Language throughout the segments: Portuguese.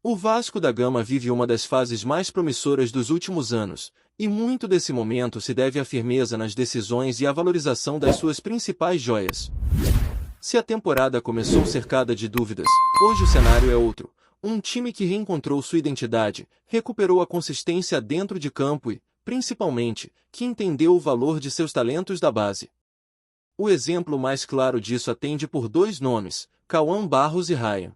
O Vasco da Gama vive uma das fases mais promissoras dos últimos anos, e muito desse momento se deve à firmeza nas decisões e à valorização das suas principais joias. Se a temporada começou cercada de dúvidas, hoje o cenário é outro. Um time que reencontrou sua identidade, recuperou a consistência dentro de campo e, principalmente, que entendeu o valor de seus talentos da base. O exemplo mais claro disso atende por dois nomes, Cauã Barros e Ryan.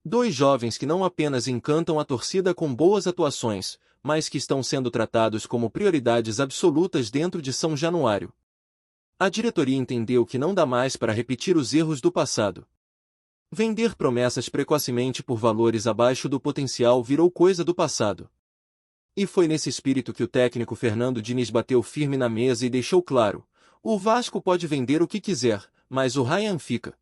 Dois jovens que não apenas encantam a torcida com boas atuações, mas que estão sendo tratados como prioridades absolutas dentro de São Januário. A diretoria entendeu que não dá mais para repetir os erros do passado. Vender promessas precocemente por valores abaixo do potencial virou coisa do passado. E foi nesse espírito que o técnico Fernando Diniz bateu firme na mesa e deixou claro: o Vasco pode vender o que quiser, mas o Ryan fica.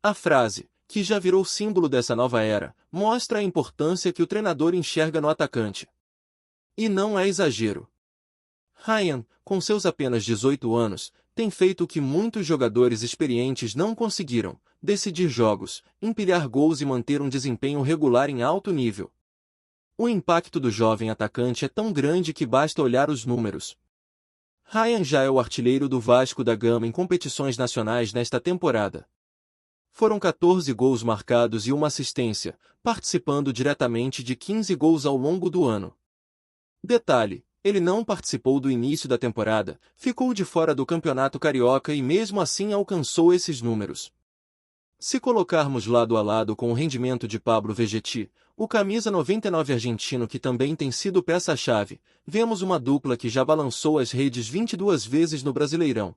A frase, que já virou símbolo dessa nova era, mostra a importância que o treinador enxerga no atacante. E não é exagero. Ryan, com seus apenas 18 anos, tem feito o que muitos jogadores experientes não conseguiram: decidir jogos, empilhar gols e manter um desempenho regular em alto nível. O impacto do jovem atacante é tão grande que basta olhar os números. Ryan já é o artilheiro do Vasco da Gama em competições nacionais nesta temporada. Foram 14 gols marcados e uma assistência, participando diretamente de 15 gols ao longo do ano. Detalhe: ele não participou do início da temporada, ficou de fora do Campeonato Carioca e mesmo assim alcançou esses números. Se colocarmos lado a lado com o rendimento de Pablo Vegetti, o camisa 99 argentino que também tem sido peça-chave, vemos uma dupla que já balançou as redes 22 vezes no Brasileirão.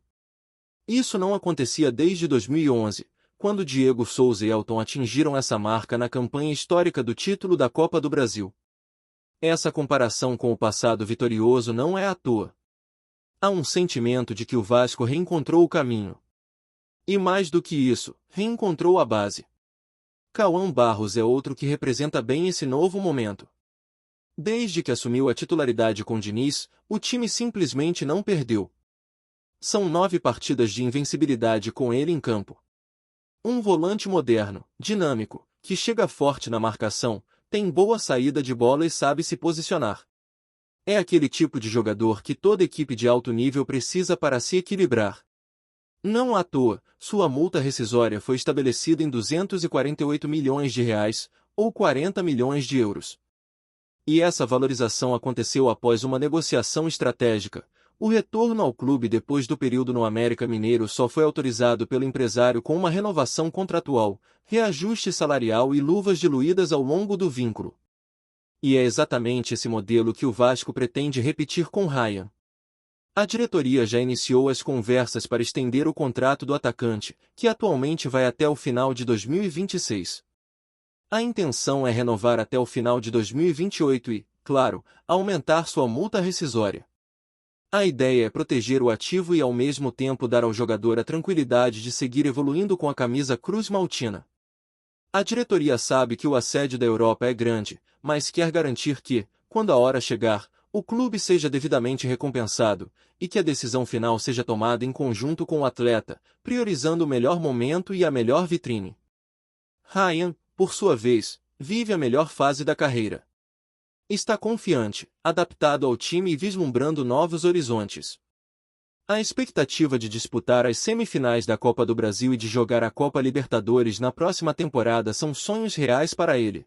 Isso não acontecia desde 2011, quando Diego Souza e Elton atingiram essa marca na campanha histórica do título da Copa do Brasil. Essa comparação com o passado vitorioso não é à toa. Há um sentimento de que o Vasco reencontrou o caminho. E mais do que isso, reencontrou a base. Cauã Barros é outro que representa bem esse novo momento. Desde que assumiu a titularidade com Diniz, o time simplesmente não perdeu. São 9 partidas de invencibilidade com ele em campo. Um volante moderno, dinâmico, que chega forte na marcação, tem boa saída de bola e sabe se posicionar. É aquele tipo de jogador que toda equipe de alto nível precisa para se equilibrar. Não à toa, sua multa rescisória foi estabelecida em R$ 248 milhões, ou 40 milhões de euros. E essa valorização aconteceu após uma negociação estratégica. O retorno ao clube depois do período no América Mineiro só foi autorizado pelo empresário com uma renovação contratual, reajuste salarial e luvas diluídas ao longo do vínculo. E é exatamente esse modelo que o Vasco pretende repetir com Ryan. A diretoria já iniciou as conversas para estender o contrato do atacante, que atualmente vai até o final de 2026. A intenção é renovar até o final de 2028 e, claro, aumentar sua multa rescisória. A ideia é proteger o ativo e ao mesmo tempo dar ao jogador a tranquilidade de seguir evoluindo com a camisa Cruz Maltina. A diretoria sabe que o assédio da Europa é grande, mas quer garantir que, quando a hora chegar, o clube seja devidamente recompensado, e que a decisão final seja tomada em conjunto com o atleta, priorizando o melhor momento e a melhor vitrine. Ryan, por sua vez, vive a melhor fase da carreira. Está confiante, adaptado ao time e vislumbrando novos horizontes. A expectativa de disputar as semifinais da Copa do Brasil e de jogar a Copa Libertadores na próxima temporada são sonhos reais para ele.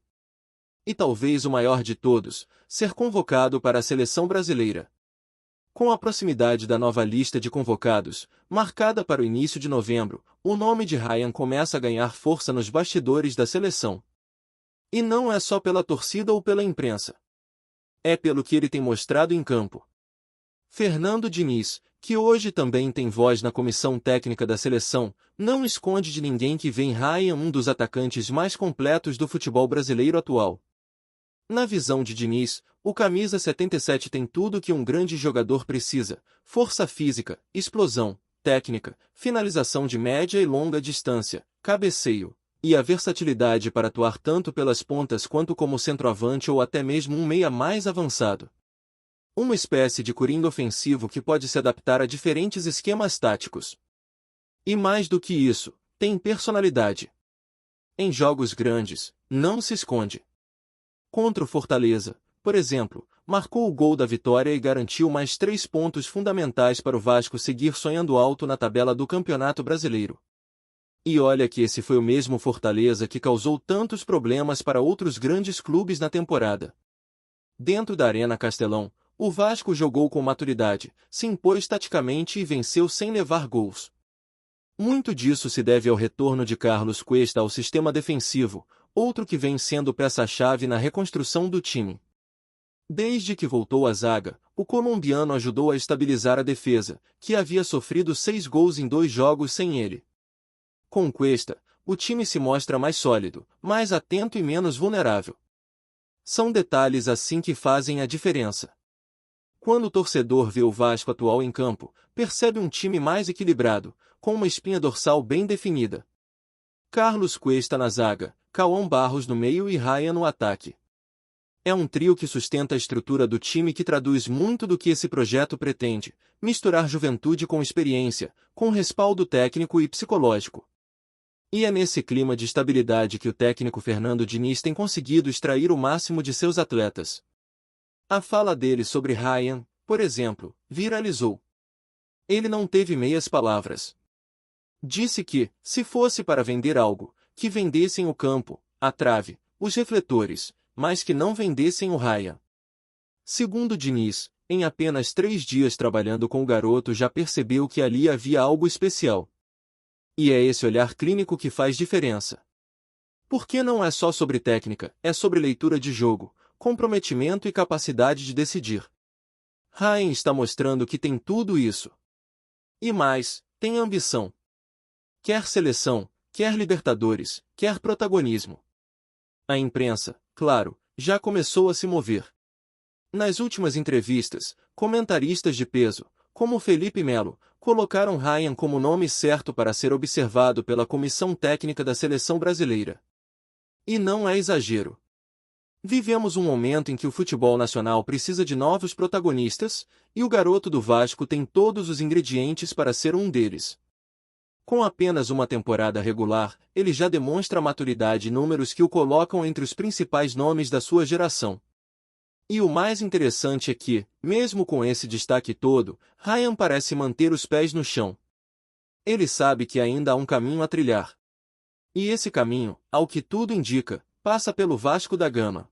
E talvez o maior de todos, ser convocado para a seleção brasileira. Com a proximidade da nova lista de convocados, marcada para o início de novembro, o nome de Ryan começa a ganhar força nos bastidores da seleção. E não é só pela torcida ou pela imprensa. É pelo que ele tem mostrado em campo. Fernando Diniz, que hoje também tem voz na comissão técnica da seleção, não esconde de ninguém que vê em Ryan um dos atacantes mais completos do futebol brasileiro atual. Na visão de Diniz, o camisa 77 tem tudo que um grande jogador precisa: força física, explosão, técnica, finalização de média e longa distância, cabeceio, e a versatilidade para atuar tanto pelas pontas quanto como centroavante ou até mesmo um meia mais avançado. Uma espécie de coringa ofensivo que pode se adaptar a diferentes esquemas táticos. E mais do que isso, tem personalidade. Em jogos grandes, não se esconde. Contra o Fortaleza, por exemplo, marcou o gol da vitória e garantiu mais 3 pontos fundamentais para o Vasco seguir sonhando alto na tabela do Campeonato Brasileiro. E olha que esse foi o mesmo Fortaleza que causou tantos problemas para outros grandes clubes na temporada. Dentro da Arena Castelão, o Vasco jogou com maturidade, se impôs taticamente e venceu sem levar gols. Muito disso se deve ao retorno de Carlos Cuesta ao sistema defensivo, outro que vem sendo peça-chave na reconstrução do time. Desde que voltou à zaga, o colombiano ajudou a estabilizar a defesa, que havia sofrido 6 gols em 2 jogos sem ele. Com Cuesta, o time se mostra mais sólido, mais atento e menos vulnerável. São detalhes assim que fazem a diferença. Quando o torcedor vê o Vasco atual em campo, percebe um time mais equilibrado, com uma espinha dorsal bem definida. Carlos Cuesta na zaga, Cauã Barros no meio e Ryan no ataque. É um trio que sustenta a estrutura do time que traduz muito do que esse projeto pretende, misturar juventude com experiência, com respaldo técnico e psicológico. E é nesse clima de estabilidade que o técnico Fernando Diniz tem conseguido extrair o máximo de seus atletas. A fala dele sobre Ryan, por exemplo, viralizou. Ele não teve meias palavras. Disse que, se fosse para vender algo, que vendessem o campo, a trave, os refletores, mas que não vendessem o Ryan. Segundo Diniz, em apenas 3 dias trabalhando com o garoto já percebeu que ali havia algo especial. E é esse olhar clínico que faz diferença. Porque não é só sobre técnica, é sobre leitura de jogo, comprometimento e capacidade de decidir. Ryan está mostrando que tem tudo isso. E mais, tem ambição. Quer seleção, quer Libertadores, quer protagonismo. A imprensa, claro, já começou a se mover. Nas últimas entrevistas, comentaristas de peso, como Felipe Melo, colocaram Ryan como nome certo para ser observado pela comissão técnica da seleção brasileira. E não é exagero. Vivemos um momento em que o futebol nacional precisa de novos protagonistas, e o garoto do Vasco tem todos os ingredientes para ser um deles. Com apenas uma temporada regular, ele já demonstra maturidade e números que o colocam entre os principais nomes da sua geração. E o mais interessante é que, mesmo com esse destaque todo, Ryan parece manter os pés no chão. Ele sabe que ainda há um caminho a trilhar. E esse caminho, ao que tudo indica, passa pelo Vasco da Gama.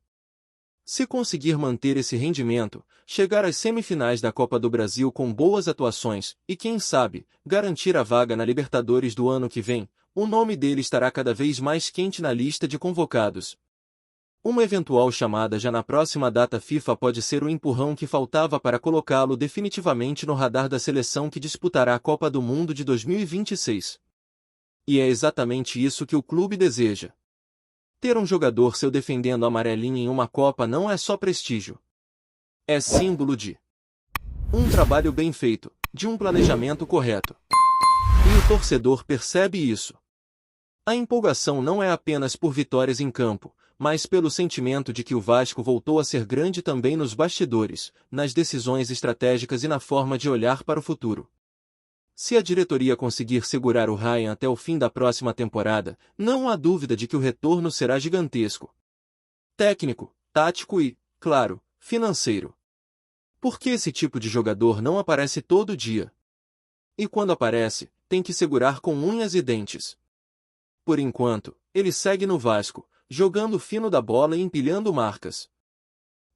Se conseguir manter esse rendimento, chegar às semifinais da Copa do Brasil com boas atuações, e quem sabe, garantir a vaga na Libertadores do ano que vem, o nome dele estará cada vez mais quente na lista de convocados. Uma eventual chamada já na próxima data FIFA pode ser o empurrão que faltava para colocá-lo definitivamente no radar da seleção que disputará a Copa do Mundo de 2026. E é exatamente isso que o clube deseja. Ter um jogador seu defendendo a amarelinha em uma Copa não é só prestígio. É símbolo de um trabalho bem feito, de um planejamento correto. E o torcedor percebe isso. A empolgação não é apenas por vitórias em campo, mas pelo sentimento de que o Vasco voltou a ser grande também nos bastidores, nas decisões estratégicas e na forma de olhar para o futuro. Se a diretoria conseguir segurar o Ryan até o fim da próxima temporada, não há dúvida de que o retorno será gigantesco. Técnico, tático e, claro, financeiro. Porque esse tipo de jogador não aparece todo dia. E quando aparece, tem que segurar com unhas e dentes. Por enquanto, ele segue no Vasco, jogando fino da bola e empilhando marcas.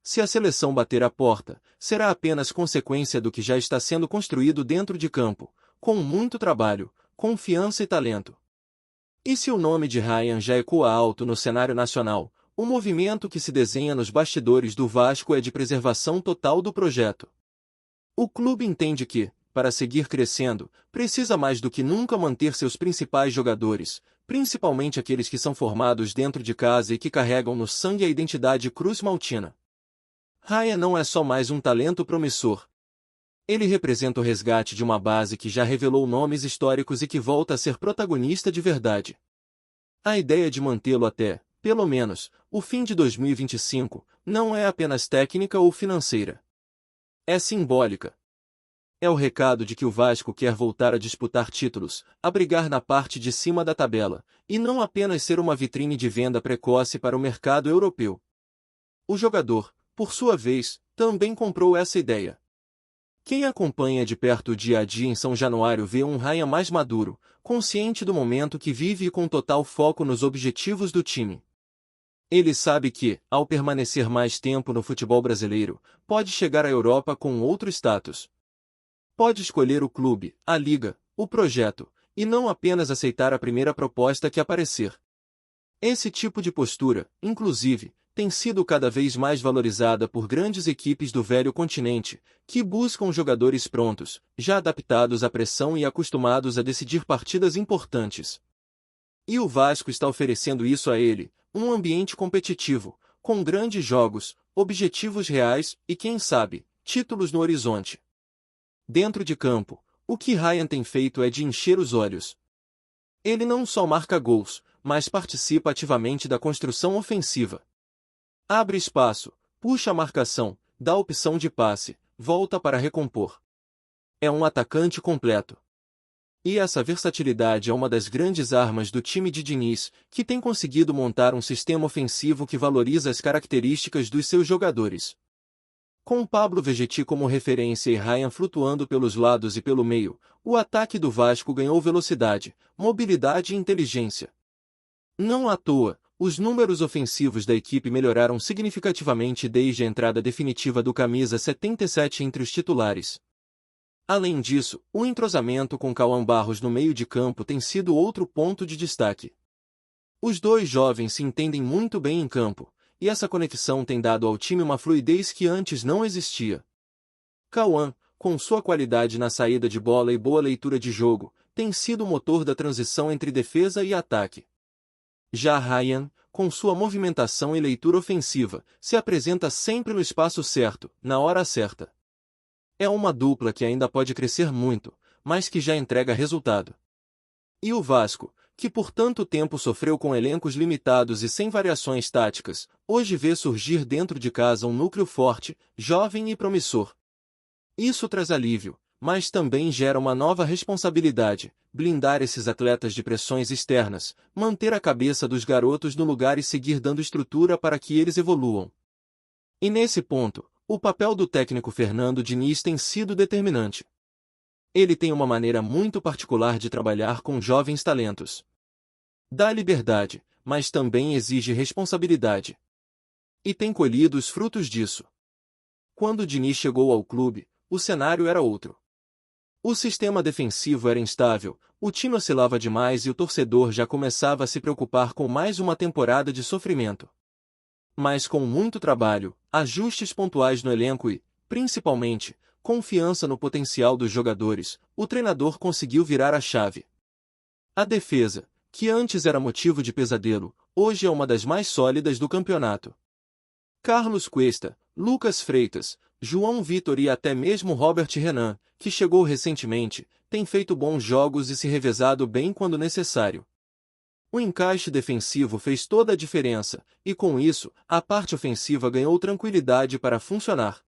Se a seleção bater a porta, será apenas consequência do que já está sendo construído dentro de campo, com muito trabalho, confiança e talento. E se o nome de Ryan já ecoa alto no cenário nacional, o movimento que se desenha nos bastidores do Vasco é de preservação total do projeto. O clube entende que, para seguir crescendo, precisa mais do que nunca manter seus principais jogadores, principalmente aqueles que são formados dentro de casa e que carregam no sangue a identidade cruz-maltina. Ryan não é só mais um talento promissor. Ele representa o resgate de uma base que já revelou nomes históricos e que volta a ser protagonista de verdade. A ideia de mantê-lo até, pelo menos, o fim de 2025, não é apenas técnica ou financeira. É simbólica. É o recado de que o Vasco quer voltar a disputar títulos, a brigar na parte de cima da tabela, e não apenas ser uma vitrine de venda precoce para o mercado europeu. O jogador, por sua vez, também comprou essa ideia. Quem acompanha de perto o dia a dia em São Januário vê um Ryan mais maduro, consciente do momento que vive e com total foco nos objetivos do time. Ele sabe que, ao permanecer mais tempo no futebol brasileiro, pode chegar à Europa com outro status. Pode escolher o clube, a liga, o projeto, e não apenas aceitar a primeira proposta que aparecer. Esse tipo de postura, inclusive, tem sido cada vez mais valorizada por grandes equipes do velho continente, que buscam jogadores prontos, já adaptados à pressão e acostumados a decidir partidas importantes. E o Vasco está oferecendo isso a ele, um ambiente competitivo, com grandes jogos, objetivos reais e, quem sabe, títulos no horizonte. Dentro de campo, o que Ryan tem feito é de encher os olhos. Ele não só marca gols, mas participa ativamente da construção ofensiva. Abre espaço, puxa a marcação, dá opção de passe, volta para recompor. É um atacante completo. E essa versatilidade é uma das grandes armas do time de Diniz, que tem conseguido montar um sistema ofensivo que valoriza as características dos seus jogadores. Com Pablo Vegetti como referência e Ryan flutuando pelos lados e pelo meio, o ataque do Vasco ganhou velocidade, mobilidade e inteligência. Não à toa, os números ofensivos da equipe melhoraram significativamente desde a entrada definitiva do camisa 77 entre os titulares. Além disso, o entrosamento com Cauã Barros no meio de campo tem sido outro ponto de destaque. Os dois jovens se entendem muito bem em campo, e essa conexão tem dado ao time uma fluidez que antes não existia. Cauã, com sua qualidade na saída de bola e boa leitura de jogo, tem sido o motor da transição entre defesa e ataque. Já Ryan, com sua movimentação e leitura ofensiva, se apresenta sempre no espaço certo, na hora certa. É uma dupla que ainda pode crescer muito, mas que já entrega resultado. E o Vasco, que por tanto tempo sofreu com elencos limitados e sem variações táticas, hoje vê surgir dentro de casa um núcleo forte, jovem e promissor. Isso traz alívio, mas também gera uma nova responsabilidade: blindar esses atletas de pressões externas, manter a cabeça dos garotos no lugar e seguir dando estrutura para que eles evoluam. E nesse ponto, o papel do técnico Fernando Diniz tem sido determinante. Ele tem uma maneira muito particular de trabalhar com jovens talentos. Dá liberdade, mas também exige responsabilidade. E tem colhido os frutos disso. Quando Diniz chegou ao clube, o cenário era outro. O sistema defensivo era instável, o time oscilava demais e o torcedor já começava a se preocupar com mais uma temporada de sofrimento. Mas com muito trabalho, ajustes pontuais no elenco e, principalmente, confiança no potencial dos jogadores, o treinador conseguiu virar a chave. A defesa, que antes era motivo de pesadelo, hoje é uma das mais sólidas do campeonato. Carlos Cuesta, Lucas Freitas, João Vitor e até mesmo Robert Renan, que chegou recentemente, tem feito bons jogos e se revezado bem quando necessário. O encaixe defensivo fez toda a diferença, e com isso, a parte ofensiva ganhou tranquilidade para funcionar.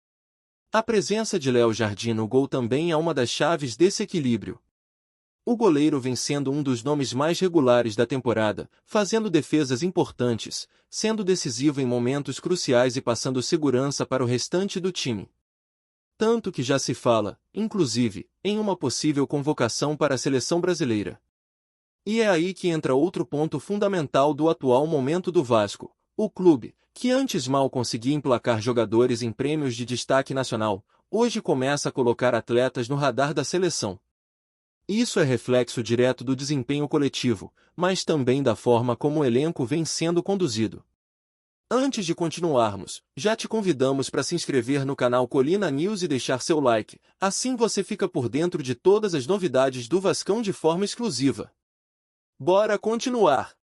A presença de Léo Jardim no gol também é uma das chaves desse equilíbrio. O goleiro vem sendo um dos nomes mais regulares da temporada, fazendo defesas importantes, sendo decisivo em momentos cruciais e passando segurança para o restante do time. Tanto que já se fala, inclusive, em uma possível convocação para a seleção brasileira. E é aí que entra outro ponto fundamental do atual momento do Vasco. O clube, que antes mal conseguia emplacar jogadores em prêmios de destaque nacional, hoje começa a colocar atletas no radar da seleção. Isso é reflexo direto do desempenho coletivo, mas também da forma como o elenco vem sendo conduzido. Antes de continuarmos, já te convidamos para se inscrever no canal Colina News e deixar seu like, assim você fica por dentro de todas as novidades do Vascão de forma exclusiva. Bora continuar!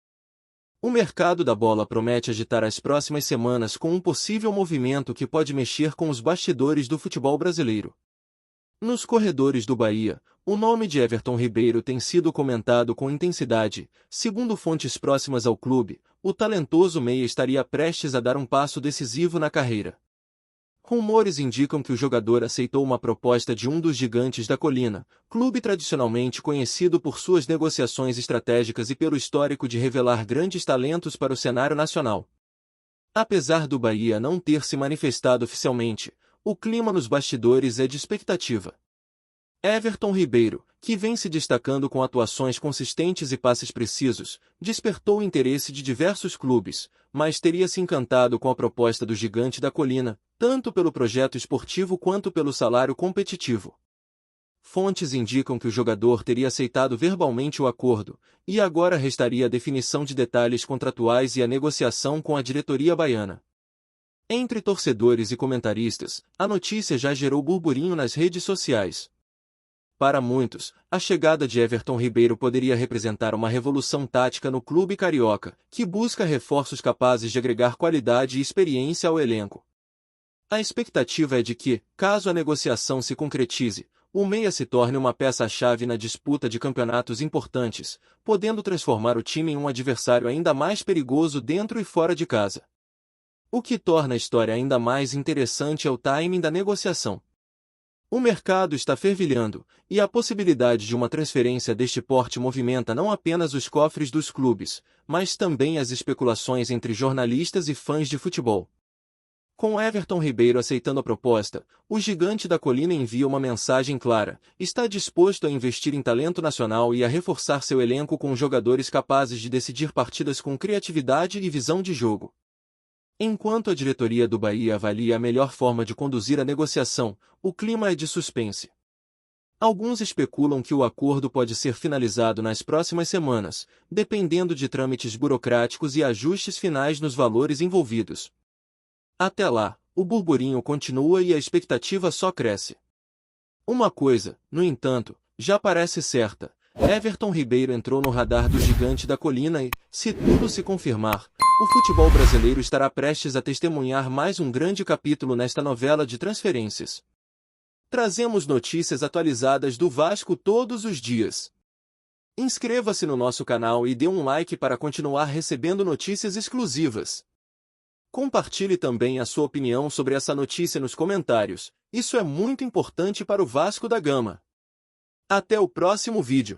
O mercado da bola promete agitar as próximas semanas com um possível movimento que pode mexer com os bastidores do futebol brasileiro. Nos corredores do Bahia, o nome de Everton Ribeiro tem sido comentado com intensidade. Segundo fontes próximas ao clube, o talentoso meia estaria prestes a dar um passo decisivo na carreira. Rumores indicam que o jogador aceitou uma proposta de um dos gigantes da colina, clube tradicionalmente conhecido por suas negociações estratégicas e pelo histórico de revelar grandes talentos para o cenário nacional. Apesar do Bahia não ter se manifestado oficialmente, o clima nos bastidores é de expectativa. Everton Ribeiro, que vem se destacando com atuações consistentes e passes precisos, despertou o interesse de diversos clubes, mas teria se encantado com a proposta do Gigante da Colina, tanto pelo projeto esportivo quanto pelo salário competitivo. Fontes indicam que o jogador teria aceitado verbalmente o acordo, e agora restaria a definição de detalhes contratuais e a negociação com a diretoria baiana. Entre torcedores e comentaristas, a notícia já gerou burburinho nas redes sociais. Para muitos, a chegada de Everton Ribeiro poderia representar uma revolução tática no clube carioca, que busca reforços capazes de agregar qualidade e experiência ao elenco. A expectativa é de que, caso a negociação se concretize, o meia se torne uma peça-chave na disputa de campeonatos importantes, podendo transformar o time em um adversário ainda mais perigoso dentro e fora de casa. O que torna a história ainda mais interessante é o timing da negociação. O mercado está fervilhando, e a possibilidade de uma transferência deste porte movimenta não apenas os cofres dos clubes, mas também as especulações entre jornalistas e fãs de futebol. Com Everton Ribeiro aceitando a proposta, o Gigante da Colina envia uma mensagem clara: está disposto a investir em talento nacional e a reforçar seu elenco com jogadores capazes de decidir partidas com criatividade e visão de jogo. Enquanto a diretoria do Bahia avalia a melhor forma de conduzir a negociação, o clima é de suspense. Alguns especulam que o acordo pode ser finalizado nas próximas semanas, dependendo de trâmites burocráticos e ajustes finais nos valores envolvidos. Até lá, o burburinho continua e a expectativa só cresce. Uma coisa, no entanto, já parece certa: Everton Ribeiro entrou no radar do Gigante da Colina e, se tudo se confirmar, o futebol brasileiro estará prestes a testemunhar mais um grande capítulo nesta novela de transferências. Trazemos notícias atualizadas do Vasco todos os dias. Inscreva-se no nosso canal e dê um like para continuar recebendo notícias exclusivas. Compartilhe também a sua opinião sobre essa notícia nos comentários, isso é muito importante para o Vasco da Gama. Até o próximo vídeo.